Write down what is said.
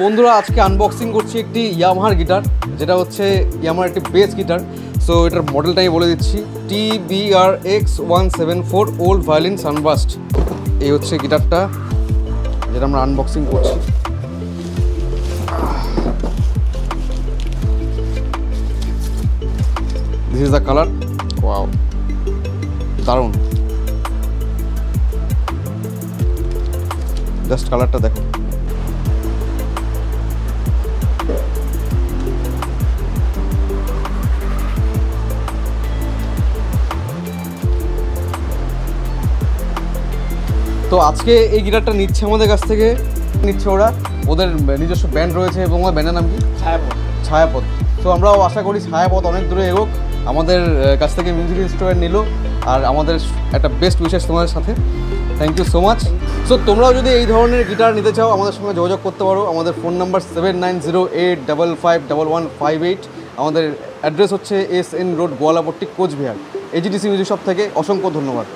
বন্ধুরা আজকে আনবক্সিং করছি একটি ইয়ামাহার গিটার, যেটা হচ্ছে ইয়ামাহার একটি বেস গিটার। সো এটার মডেলটাই বলে দিচ্ছি, TBRX174 ওল্ড ভায়োলিন সানবাস্ট। এই হচ্ছে গিটারটা যেটা আমরা আনবক্সিং করছি। This is the colour. Wow, দারুণ। জাস্ট কালারটা দেখো। তো আজকে এই গিটারটা নিচ্ছে আমাদের কাছ থেকে, নিচ্ছে ওরা, ওদের নিজস্ব ব্যান্ড রয়েছে এবং ওদের ব্যান্ডের নাম কি? ছায়াপথ। তো আমরাও আশা করি ছায়াপথ অনেক দূরে এগোক, আমাদের কাছ থেকে মিউজিক ইনস্ট্রুমেন্ট নিল, আর আমাদের একটা বেস্ট উইশেস তোমাদের সাথে। Thank you so much. So তোমরাও যদি এই ধরনের গিটার নিতে চাও আমাদের সঙ্গে যোগাযোগ করতে পারো। আমাদের ফোন নাম্বার 7908555158। আমাদের অ্যাড্রেস হচ্ছে SN road, Goalapatti, Cooch Behar. AGTC music shop থেকে অসংখ্য ধন্যবাদ।